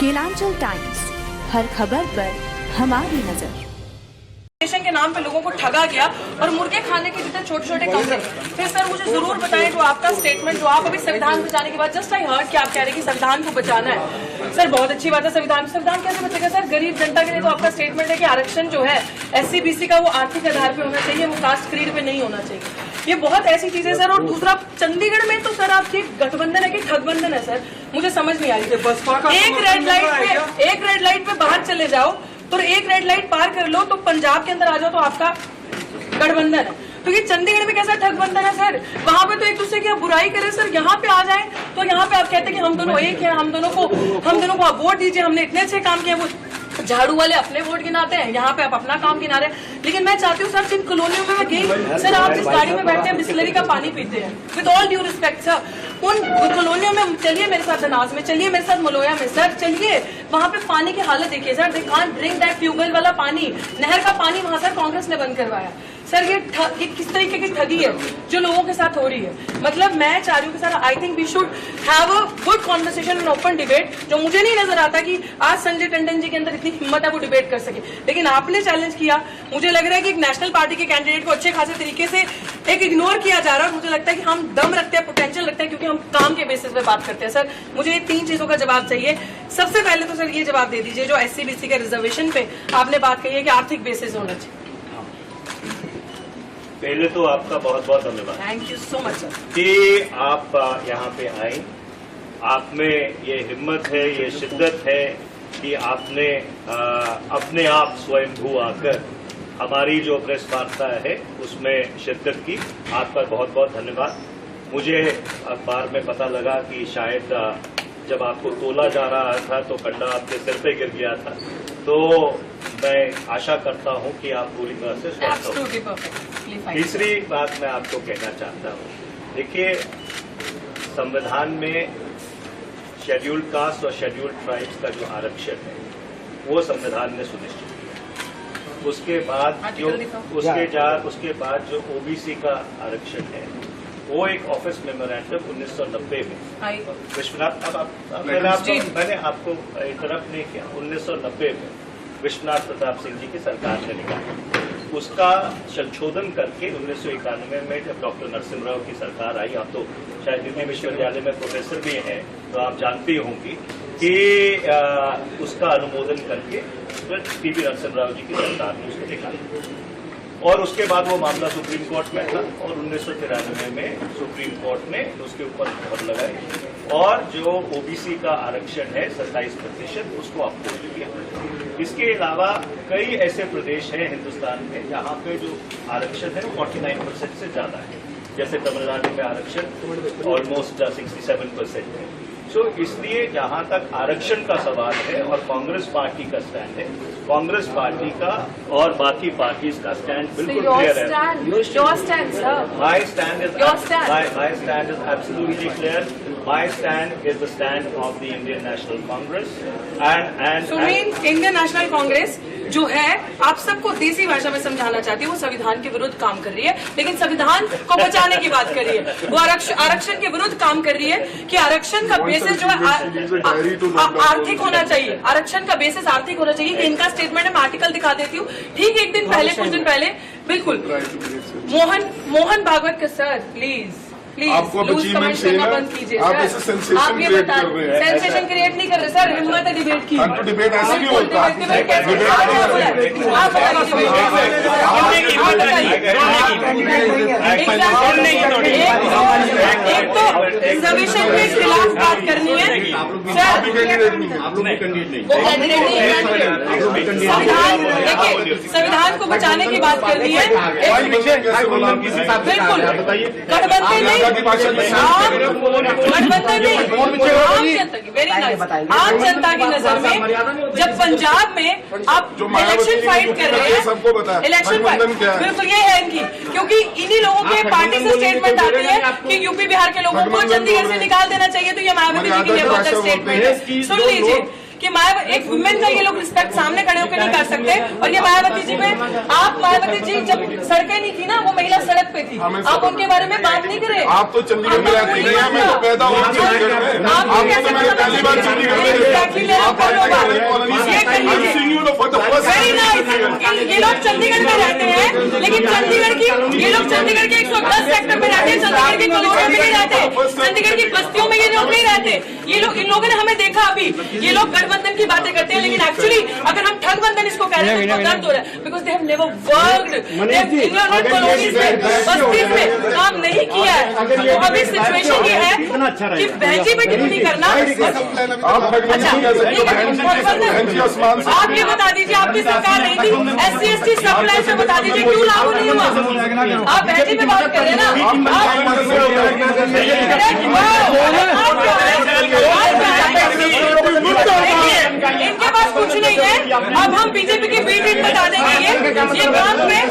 Kelanchal times, हर खबर पर हमारी नजर। के नाम पे लोगों को ठगा गया और मुर्गे खाने के जितने छोटे छोटे कमरे। फिर सर मुझे जरूर बताएं जो आपका स्टेटमेंट जो आप अभी संविधान बचाने के बाद जस्ट आई हर्ड कि आप कह रहे हैं कि संविधान को बचाना है। सर बहुत अच्छी बात है, संविधान कैसे बचेगा सर? गरीब जनता के लिए तो आपका स्टेटमेंट है कि आरक्षण जो है SC BC का वो आर्थिक आधार पे होना चाहिए, वो कास्ट क्रीड पे नहीं होना चाहिए। ये बहुत ऐसी चीजें सर। और दूसरा, चंडीगढ़ में तो सर आपकी गठबंधन है कि ठगबंधन है सर, मुझे समझ नहीं आ रही। एक रेड लाइट पे बाहर चले जाओ तो एक रेड लाइट पार कर लो तो पंजाब के अंदर आ जाओ तो आपका गठबंधन है। तो ये चंडीगढ़ में कैसा ठगबंधन है सर? वहां पे तो एक दूसरे की आप बुराई करें सर, यहाँ पे आ जाए तो यहाँ पे आप कहते हैं कि हम दोनों एक हैं, हम दोनों को आप वोट दीजिए, हमने इतने अच्छे काम किए। वो झाड़ू वाले अपने वोट गिनाते हैं, यहाँ पे आप अपना काम गिना रहे हैं। लेकिन मैं चाहती हूँ सर, जिन कॉलोनियों में मैं गई सर, आप जिस गाड़ी में बैठते हैं बिस्लरी का पानी पीते हैं, with all due respect sir, उन कॉलोनियों में चलिए मेरे साथ दनाज में, चलिए मेरे साथ मलोया में सर, चलिए वहाँ पे पानी की हालत देखिए sir. They can't drink that tubewell वाला पानी, नहर का पानी वहाँ सर कांग्रेस ने बंद करवाया। सर ये किस तरीके की ठगी है जो लोगों के साथ हो रही है? मतलब मैं चाह रही हूँ कि sir I think we should have a good conversation and open debate. जो मुझे नहीं नजर आता कि आज संजय टंडन जी के अंदर इतनी हिम्मत है वो डिबेट कर सके, लेकिन आपने चैलेंज किया। मुझे लग रहा है कि एक नेशनल पार्टी के कैंडिडेट को अच्छे खासे तरीके से एक इग्नोर किया जा रहा है। मुझे लगता है कि हम दम रखते हैं, पोटेंशियल रखते हैं, क्योंकि हम काम के बेसिस पे बात करते हैं। सर मुझे ये 3 चीजों का जवाब चाहिए। सबसे पहले तो सर ये जवाब दे दीजिए, जो SC BC के रिजर्वेशन पे आपने बात कही है कि आर्थिक बेसिस होना चाहिए। पहले तो आपका बहुत बहुत धन्यवाद, thank you so much sir, कि आप यहाँ पे आए। आप में ये हिम्मत है, ये शिद्दत है कि आपने अपने आप स्वयंभू आकर हमारी जो प्रेस वार्ता है उसमें शिरकत की। आपका बहुत बहुत धन्यवाद। मुझे अखबार में पता लगा कि शायद जब आपको तोला जा रहा था तो कंडा आपके सिर पे गिर गया था, तो मैं आशा करता हूं कि आप पूरी तरह से स्वस्थ हो। तीसरी बात मैं आपको कहना चाहता हूं, देखिए संविधान में शेड्यूल्ड कास्ट और शेड्यूल्ड ट्राइब्स का जो आरक्षण है वो संविधान ने सुनिश्चित किया। उसके बाद जो OBC का आरक्षण है वो एक ऑफिस मेमोरेंडम 1990 में विश्वनाथ, मैंने आपको इंटरप्ट नहीं किया, 1990 में विश्वनाथ प्रताप सिंह जी की सरकार ने निकाला। उसका संशोधन करके 1991 में जब डॉक्टर नरसिम्हा राव की सरकार आई, आप तो शायद दिल्ली विश्वविद्यालय में प्रोफेसर भी हैं तो आप जानती होंगी कि उसका अनुमोदन करके PV नरसिम्हा राव जी की सरकार ने उसको निकाला। और उसके बाद वो मामला सुप्रीम कोर्ट में था और 1993 में सुप्रीम कोर्ट ने उसके ऊपर मोहर लगाई और जो OBC का आरक्षण है 27% उसको अप्रूव किया। इसके अलावा कई ऐसे प्रदेश हैं हिंदुस्तान में जहां पे जो आरक्षण है 49% से ज्यादा है, जैसे तमिलनाडु में आरक्षण ऑलमोस्ट 67% है। तो इसलिए जहां तक आरक्षण का सवाल है और कांग्रेस पार्टी का स्टैंड है, कांग्रेस पार्टी का और बाकी पार्टीज का स्टैंड बिल्कुल क्लियर है। My stand is absolutely clear. My stand is the stand of the Indian national Congress and Indian national Congress जो है, आप सबको देसी भाषा में समझाना चाहती है, वो संविधान के विरुद्ध काम कर रही है, लेकिन संविधान को बचाने की बात कर रही है। वो आरक्षण के विरुद्ध काम कर रही है कि आरक्षण का बेसिस जो है आर्थिक होना चाहिए। आरक्षण का बेसिस आर्थिक होना चाहिए। कि इनका स्टेटमेंट है, मैं आर्टिकल दिखा देती हूँ। ठीक एक दिन पहले, कुछ दिन पहले, बिल्कुल मोहन भागवत का सर प्लीज आपको अचीवमेंट चाहिए ना, आप ऐसे सेंसेशन क्रिएट कर रहे हैं। सेंसेशन क्रिएट नहीं कर रहे सर, हिम्मत है डिबेट की। तो डिबेट ऐसे नहीं होता। एक तो रिजर्वेशन के खिलाफ बात करनी है सर, देखिए संविधान को बचाने की बात करनी है। बिल्कुल गठबंधन नहीं, आम जनता की नजर में जब पंजाब में आप इलेक्शन फाइट कर रहे हैं, इलेक्शन फाइट बिल्कुल ये है इनकी, क्योंकि इन्हीं लोगों के पार्टी से स्टेटमेंट आती है कि यूपी बिहार के लोगों को चंडीगढ़ से निकाल देना चाहिए। तो ये मायावती जी की स्टेटमेंट है, सुन लीजिए। कि एक वुमेन का ये लोग रिस्पेक्ट सामने खड़े होकर नहीं कर सकते। और ये मायावती जी पे, आप मायावती जी जब सड़कें नहीं थी ना, वो महिला सड़क पे थी, आप उनके बारे में बात नहीं करे। आप तो चंडीगढ़ में रहती हैं, मैं तो पैदा हुआ चंडीगढ़ में। आपको तो मैंने पहली बार चंडीगढ़ में ये लोग चंडीगढ़ में रहते हैं, लेकिन ये लोग चंडीगढ़ के 110 सेक्टर में रहते हैं, चंडीगढ़ की कॉलोनियों में नहीं रहते, चंडीगढ़ की बस्तियों में ये लोग नहीं रहते। ये लोग, इन लोगों ने हमें देखा अभी, ये लोग गठबंधन की बातें करते हैं, लेकिन एक्चुअली अगर हम ठगबंधन इसको कह रहे हैं तो दर्द हो रहा है, because they have never worked, colonies में, बस्तीज में काम नहीं किया है। तो अभी सिचुएशन ये है कि बहनजी पे टिप्पणी करना। आप ये बता दीजिए, आपकी सरकार नहीं थी, SC/ST सब प्लान से बता दीजिए क्यों लागू नहीं हुआ? आप बहनजी पे बात कर रहे हैं ना, इनके पास कुछ नहीं है। अब हम बीजेपी की बी टीम बता देंगे ये काम में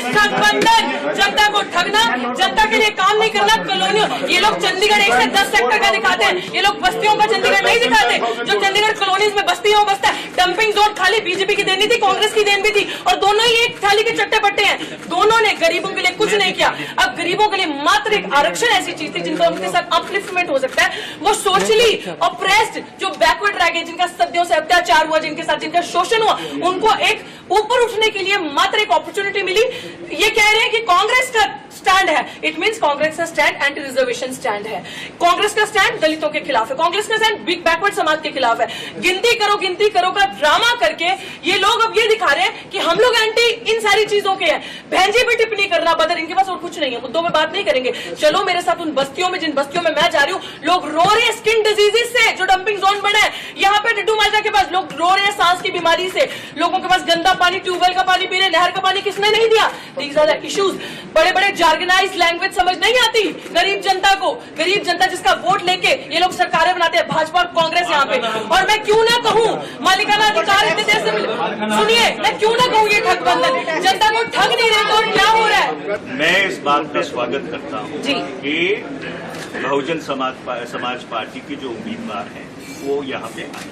ठगबंधन, जनता को ठगना, जनता के लिए काम नहीं करना, कॉलोनियों। ये लोग चंडीगढ़ 1 से 10 सेक्टर का दिखाते हैं, ये लोग बस्तियों का चंडीगढ़ नहीं दिखाते। जो चंडीगढ़ कॉलोनीज में बस्तियों बसता है, डंपिंग जोन खाली बीजेपी की देनी थी, कांग्रेस की देन भी थी, और दोनों ही एक थाली के चट्टे पट्टे हैं। दोनों ने गरीबों के लिए कुछ नहीं किया। अब गरीबों के लिए मात्र एक आरक्षण ऐसी चीज थी जिनका उनके साथ अपलिफ्टमेंट हो सकता है। वो सोशली ऑप्रेस्ड, जो बैकवर्ड रह गए, जिनका सदियों से अत्याचार हुआ, जिनके साथ जिनका शोषण हुआ, उनको एक ऊपर उठने के लिए मात्र एक अपॉर्चुनिटी मिली। ये कह रहे हैं कि कांग्रेस का स्टैंड है, इट मींस कांग्रेस का स्टैंड एंटी रिजर्वेशन स्टैंड है, कांग्रेस का स्टैंड दलितों के खिलाफ है, कांग्रेस का स्टैंड बिग बैकवर्ड समाज के खिलाफ है। गिनती करो का ड्रामा करके ये लोग अब ये दिखा रहे हैं कि हम लोग एंटी इन सारी चीजों के हैं। बहनजी पे टिप्पणी करना बदर, इनके पास और कुछ नहीं है, मुद्दों में बात नहीं करेंगे। चलो मेरे साथ उन बस्तियों में, जिन बस्तियों में मैं जा रही हूँ, लोग रो रहे हैं स्किन डिजीजेज से, जो डंपिंग जोन बने हैं। यहाँ पे डिड्डू माजरा के पास लोग रो रहे हैं सांस की बीमारी से, लोगों के पास गंदा पानी, ट्यूबवेल का पानी पी रहे, नहर का पानी किसने नहीं दिया। These are the issues. बड़े बड़े जार्गनाइज लैंग्वेज समझ नहीं आती गरीब जनता को, गरीब जनता जिसका वोट लेके ये लोग सरकारें बनाते हैं, भाजपा और कांग्रेस यहाँ पे। और मैं क्यों ना कहूँ मालिकाना अधिकार इतने देर से सुनिए, मैं क्यों ना कहूँ ये ठगबंधन, जनता को ठग नहीं रहे तो और क्या हो रहा है। मैं इस बात का स्वागत करता हूँ कि बहुजन समाज पार्टी की जो उम्मीदवार हैं वो यहाँ पे आए,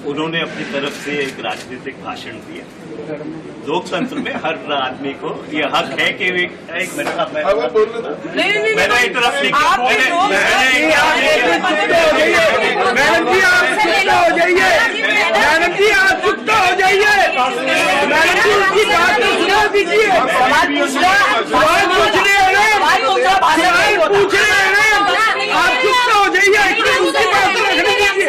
उन्होंने अपनी तरफ से एक राजनीतिक भाषण दिया। लोकतंत्र में हर आदमी को ये हक है कि एक मिनट मैंने एक तरफ मैडम जी आप चुप हो जाइए, मैडम जी आप चुप हो जाइए, मैडम जी उनकी बात तो सुना दीजिए। सवाल पूछ रहे हैं, सवाल पूछ रहे हैं, आप चुप हो जाइए, उनकी बात रखने दीजिए।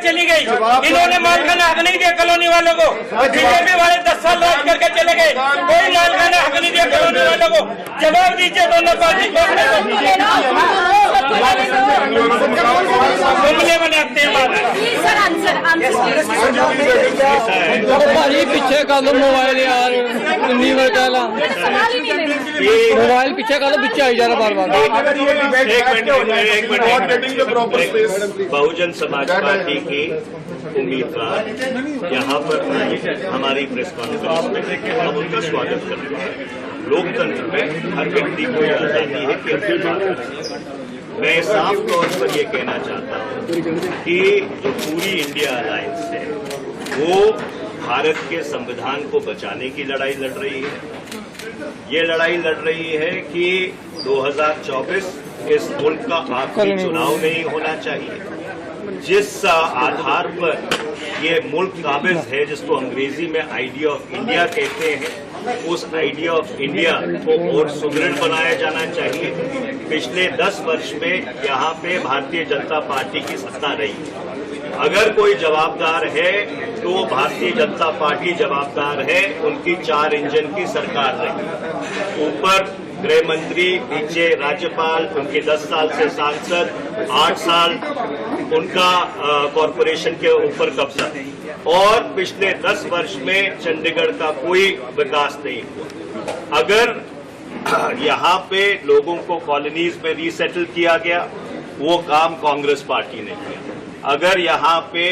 चली गई, इन्होंने मालखाना हक नहीं दिया कॉलोनी वालों को, बीजेपी वाले 10 साल राज करके चले गए, कोई मालखाना हक नहीं दिया कॉलोनी वालों को। जवाब दीजिए दोनों पार्टी को, बनाते हैं पीछे का लो मोबाइल यार, मोबाइल पीछे का लो, पीछे आई जा रहा बार बार। बहुजन समाज पार्टी की उम्मीदवार यहाँ पर हमारी प्रेस कॉन्फ्रेंस में हम उनका स्वागत करते हैं। लोकतंत्र में हर व्यक्ति को यह आजादी है कि अपनी बात करें। मैं साफ तौर पर यह कहना चाहता हूँ कि जो पूरी इंडिया अलायंस है वो भारत के संविधान को बचाने की लड़ाई लड़ रही है। ये लड़ाई लड़ रही है कि 2024 इस मुल्क का आखिरी चुनाव नहीं होना चाहिए। जिस आधार पर ये मुल्क काबिज है, जिसको अंग्रेजी में आइडिया ऑफ इंडिया कहते हैं, उस आइडिया ऑफ इंडिया को और सुदृढ़ बनाया जाना चाहिए। पिछले 10 वर्ष में यहाँ पे भारतीय जनता पार्टी की सत्ता रही। अगर कोई जवाबदार है तो भारतीय जनता पार्टी जवाबदार है, उनकी 4 इंजन की सरकार रही। ऊपर गृह मंत्री, नीचे राज्यपाल, उनके 10 साल से सांसद, 8 साल उनका कॉरपोरेशन के ऊपर कब्जा, और पिछले 10 वर्ष में चंडीगढ़ का कोई विकास नहीं हुआ। अगर यहाँ पे लोगों को कॉलोनीज में रीसेटल किया गया, वो काम कांग्रेस पार्टी ने किया। अगर यहाँ पे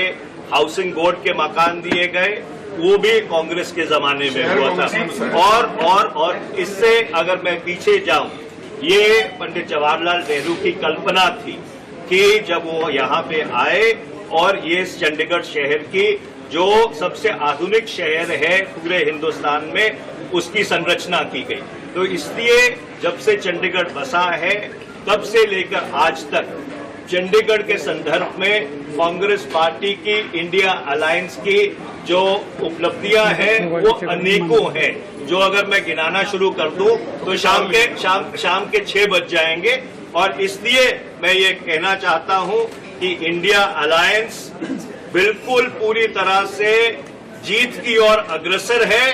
हाउसिंग बोर्ड के मकान दिए गए, वो भी कांग्रेस के जमाने में हुआ था। और इससे अगर मैं पीछे जाऊं, ये पंडित जवाहरलाल नेहरू की कल्पना थी कि जब वो यहाँ पे आए और ये इस चंडीगढ़ शहर की जो सबसे आधुनिक शहर है पूरे हिंदुस्तान में, उसकी संरचना की गई। तो इसलिए जब से चंडीगढ़ बसा है तब से लेकर आज तक चंडीगढ़ के संदर्भ में कांग्रेस पार्टी की, इंडिया अलायंस की जो उपलब्धियां हैं वो अनेकों हैं, जो अगर मैं गिनाना शुरू कर दूं तो शाम के 6 बज जाएंगे। और इसलिए मैं ये कहना चाहता हूं कि इंडिया अलायंस बिल्कुल पूरी तरह से जीत की ओर अग्रसर है।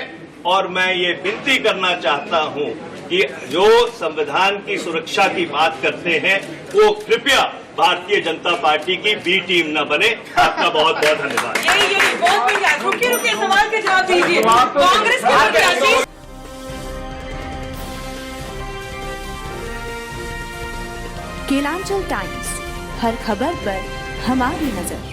और मैं ये विनती करना चाहता हूं कि जो संविधान की सुरक्षा की बात करते हैं वो कृपया भारतीय जनता पार्टी की बी टीम न बने। आपका बहुत बहुत धन्यवाद। यही बहुत रुकिए सवाल के जवाब दीजिए। कांग्रेस के प्रत्याशी केलांचल टाइम्स, हर खबर पर हमारी नजर।